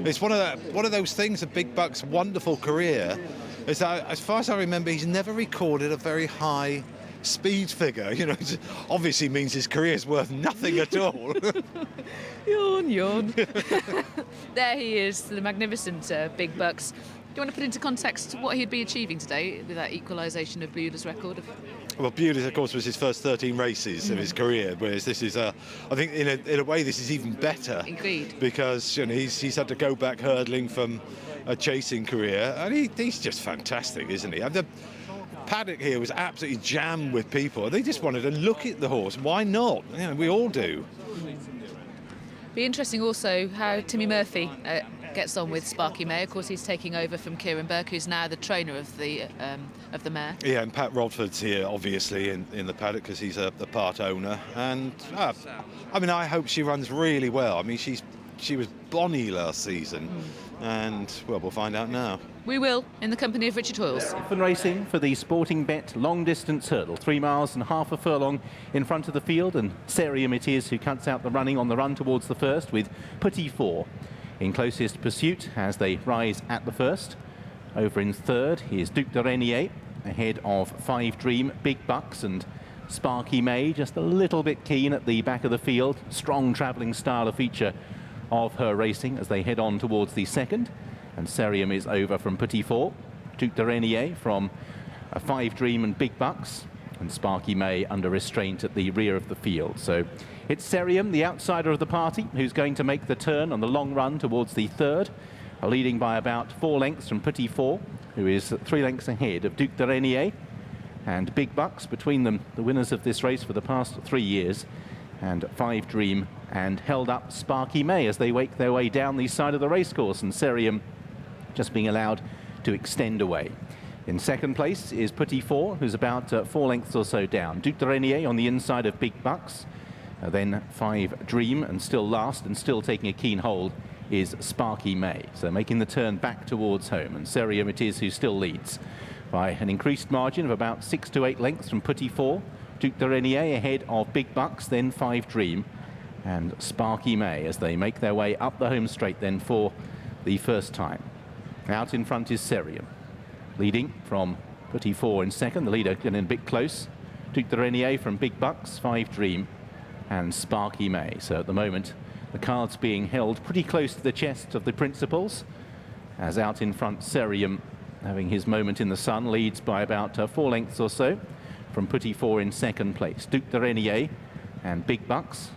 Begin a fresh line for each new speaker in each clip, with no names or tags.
It's one of those things of Big Buck's wonderful career is that, as far as I remember, he's never recorded a very high speed figure. You know, it obviously means his career is worth nothing at all.
Yawn. There he is, the magnificent Big Bucks. Do you want to put into context what he'd be achieving today with that equalisation of Beulah's record?
Well, Beulah's, of course, was his first 13 races of his career, whereas this is, I think, in a way, this is even better.
Agreed.
Because he's had to go back hurdling from a chasing career, and he's just fantastic, isn't he? And the paddock here was absolutely jammed with people. They just wanted to look at the horse. Why not? We all do.
Be interesting also how Timmy Murphy gets on with Sparky May. Of course, he's taking over from Kieran Burke, who's now the trainer of the mare. Yeah,
and Pat Rodford's here, obviously, in the paddock because he's a part owner. And I hope she runs really well. I mean, she was bonny last season, and well, we'll find out now.
We will, in the company of Richard Hoyles.
Open racing for the Sporting Bet long distance hurdle, 3 miles and half a furlong in front of the field, and Serium it is who cuts out the running on the run towards the first, with Petit Four in closest pursuit as they rise at the first. Over in third is Duc de Renier, ahead of 5 Dream, Big Bucks and Sparky May, just a little bit keen at the back of the field. Strong travelling style, a feature of her racing as they head on towards the second. And Serium is over from Petit Four, Duc de Renier from 5 Dream and Big Bucks, and Sparky May under restraint at the rear of the field. So it's Serium, the outsider of the party, who's going to make the turn on the long run towards the third, leading by about 4 lengths from Petit Four, who is 3 lengths ahead of Duc de Renier, and Big Bucks, between them the winners of this race for the past 3 years, and 5 Dream and held up Sparky May as they wake their way down the side of the racecourse, and Serium just being allowed to extend away. In second place is Petit Four, who's about 4 lengths or so down. Duc de Renier on the inside of Big Bucks. Then 5 Dream, and still last and still taking a keen hold is Sparky May. So making the turn back towards home, and Serium it is who still leads by an increased margin of about 6 to 8 lengths from Petit Four. Duc de Renier ahead of Big Bucks, then 5 Dream and Sparky May as they make their way up the home straight then for the first time. Out in front is Serium, leading from Petit Four in second. The leader getting a bit close. Duc de Renier from Big Bucks, 5 Dream and Sparky May. So at the moment, the cards being held pretty close to the chest of the principals, as out in front Serium, having his moment in the sun, leads by about 4 lengths or so from Petit Four in second place. Duc de Renier and Big Bucks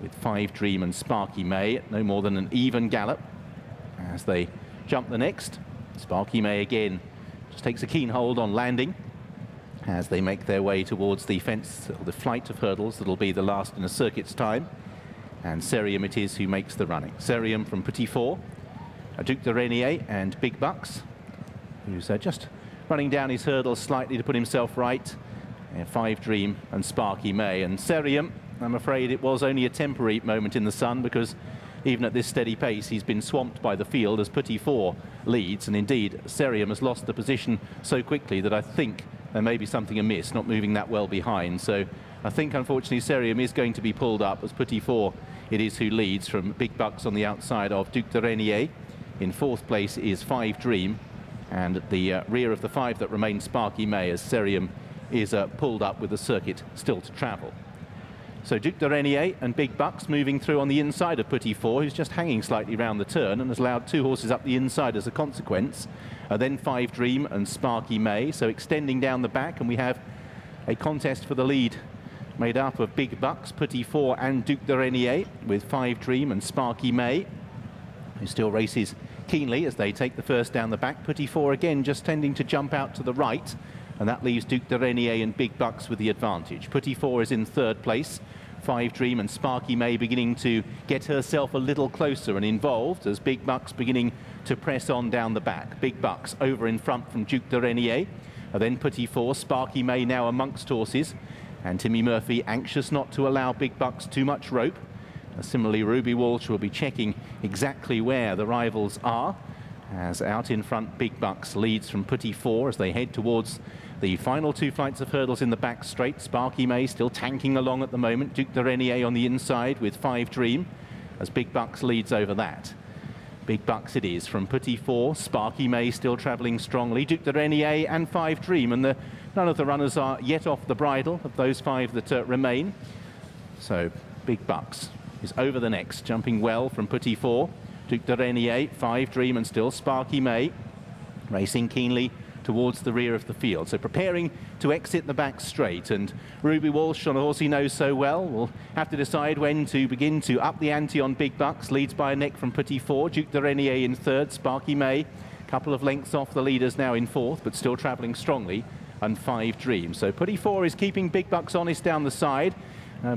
with 5 Dream and Sparky May, no more than an even gallop as they jump the next. Sparky May again just takes a keen hold on landing as they make their way towards the fence, or the flight of hurdles that'll be the last in a circuit's time. And Serium it is who makes the running. Serium from Petit Four, Duc de Renier and Big Bucks, who's just running down his hurdles slightly to put himself right. 5 Dream and Sparky May. And Serium, I'm afraid it was only a temporary moment in the sun, because even at this steady pace, he's been swamped by the field as Petit Four leads. And indeed, Serium has lost the position so quickly that I think there may be something amiss, not moving that well behind. So I think, unfortunately, Serium is going to be pulled up as Petit Four it is who leads from Big Bucks on the outside of Duc de Renier. In fourth place is 5 Dream, and at the rear of the 5 that remains Sparky May, as Serium is pulled up with the circuit still to travel. So Duc de Renier and Big Bucks moving through on the inside of Petit Four, who's just hanging slightly round the turn and has allowed 2 horses up the inside as a consequence. Then 5 Dream and Sparky May, so extending down the back, and we have a contest for the lead made up of Big Bucks, Petit Four and Duc de Renier, with 5 Dream and Sparky May, who still races keenly as they take the first down the back. Petit Four again just tending to jump out to the right, and that leaves Duc de Renier and Big Bucks with the advantage. Petit Four is in third place. 5 Dream and Sparky May beginning to get herself a little closer and involved as Big Bucks beginning to press on down the back. Big Bucks over in front from Duc de Renier. Then Petit Four, Sparky May now amongst horses. And Timmy Murphy anxious not to allow Big Bucks too much rope. Similarly, Ruby Walsh will be checking exactly where the rivals are, as out in front Big Bucks leads from Petit Four as they head towards the final 2 flights of hurdles in the back straight. Sparky May still tanking along at the moment. Duc de Renier on the inside with 5 Dream as Big Bucks leads over that. Big Bucks it is from Petit 4, Sparky May still travelling strongly, Duc de Renier and 5 Dream, and none of the runners are yet off the bridle of those 5 that remain. So Big Bucks is over the next, jumping well from Petit 4, Duc de Renier, 5 Dream and still Sparky May, racing keenly towards the rear of the field. So preparing to exit the back straight, and Ruby Walsh, on a horse he knows so well, will have to decide when to begin to up the ante on Big Bucks. Leads by a neck from Petit 4, Duc de Renier in 3rd, Sparky May a couple of lengths off the leaders now in 4th, but still travelling strongly, and 5 Dream. So Petit 4 is keeping Big Bucks honest down the side.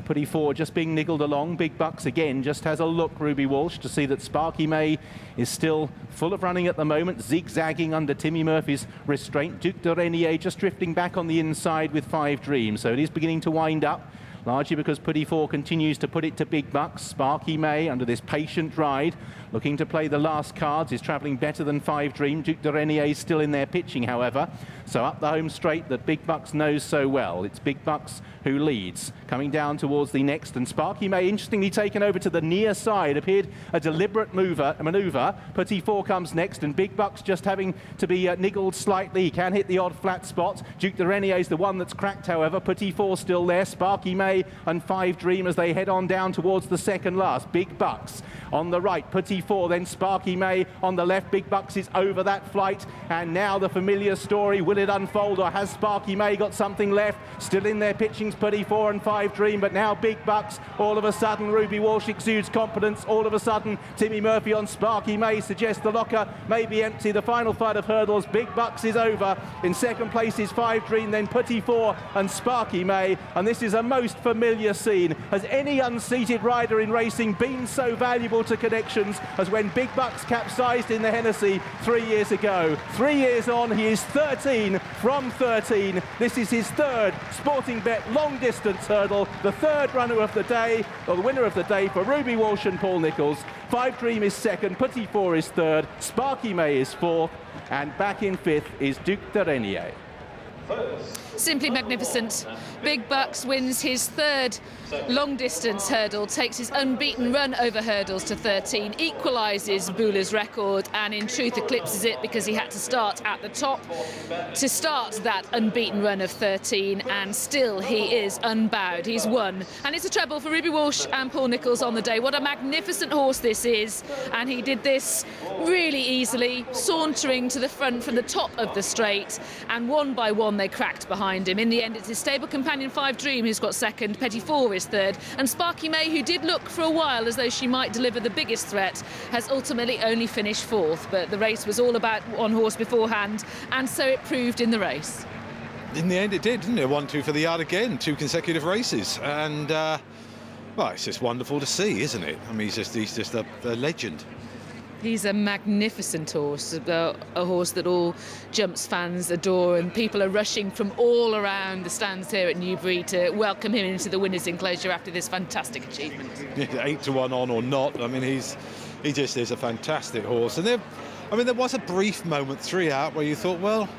Petit 4 just being niggled along. Big Bucks again just has a look, Ruby Walsh, to see that Sparky May is still full of running at the moment, zigzagging under Timmy Murphy's restraint. Duc de Renier just drifting back on the inside with 5 Dream. So it is beginning to wind up, largely because Petit 4 continues to put it to Big Bucks. Sparky May, under this patient ride, looking to play the last cards, is travelling better than 5 Dream. Duc de Renier is still in there pitching, however. So up the home straight that Big Bucks knows so well. It's Big Bucks who leads, coming down towards the next, and Sparky May, interestingly taken over to the near side, appeared a deliberate manoeuvre. Petit 4 comes next, and Big Bucks just having to be niggled slightly. He can hit the odd flat spot. Duc de Renier is the one that's cracked, however. Petit 4 still there. Sparky May and 5 Dream as they head on down towards the second last. Big Bucks on the right, Petit 4, then Sparky May on the left. Big Bucks is over that flight, and now the familiar story. Will it unfold, or has Sparky May got something left? Still in there pitching Petit 4 and 5 Dream, but now Big Bucks. All of a sudden Ruby Walsh exudes confidence. All of a sudden Timmy Murphy on Sparky May suggests the locker may be empty. The final flight of hurdles, Big Bucks is over. In second place is 5 Dream, then Petit 4 and Sparky May, and this is a most familiar scene. Has any unseated rider in racing been so valuable to connections as when Big Bucks capsized in the Hennessy 3 years ago? 3 years on, he is 13 from 13. This is his 3rd Sporting Bet long distance hurdle, the 3rd runner of the day, or the winner of the day for Ruby Walsh and Paul Nicholls. 5 Dream is 2nd, Petit 4 is 3rd, Sparky May is 4th, and back in 5th is Duc de Renier.
Simply magnificent. Big Bucks wins his 3rd long distance hurdle, takes his unbeaten run over hurdles to 13, equalises Boule's record, and in truth eclipses it because he had to start at the top to start that unbeaten run of 13, and still he is unbowed. He's won, and it's a treble for Ruby Walsh and Paul Nicholls on the day. What a magnificent horse this is, and he did this really easily, sauntering to the front from the top of the straight, and one by one they cracked behind him. In the end, it's his stable companion 5 Dream who's got 2nd, Petit 4 is 3rd, and Sparky May, who did look for a while as though she might deliver the biggest threat, has ultimately only finished 4th. But the race was all about one horse beforehand, and so it proved in the race.
In the end it did, didn't it? 1-2 for the yard again, 2 consecutive races, and well, it's just wonderful to see, isn't it? I mean, he's just a legend.
He's a magnificent horse, a horse that all jumps fans adore, and people are rushing from all around the stands here at Newbury to welcome him into the winner's enclosure after this fantastic achievement.
8-1 on or not, I mean, he just is a fantastic horse. And there was a brief moment 3 out where you thought, well,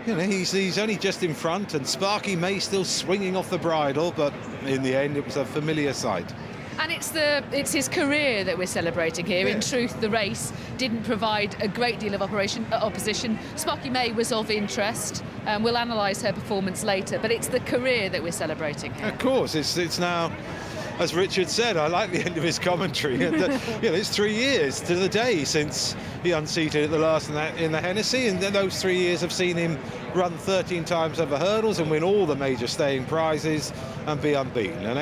you know, he's only just in front, and Sparky May still swinging off the bridle, but in the end it was a familiar sight.
And it's his career that we're celebrating here. Yeah. In truth, the race didn't provide a great deal of opposition. Sparky May was of interest. We'll analyse her performance later, but it's the career that we're celebrating here.
Of course, it's now, as Richard said, I like the end of his commentary. It's 3 years to the day since he unseated at the last in the Hennessy, and those 3 years have seen him run 13 times over hurdles and win all the major staying prizes and be unbeaten. And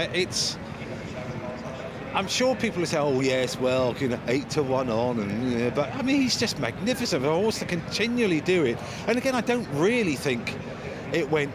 I'm sure people will say, oh yes, well, 8-1 on, and but I mean, he's just magnificent. A horse to continually do it. And again, I don't really think it went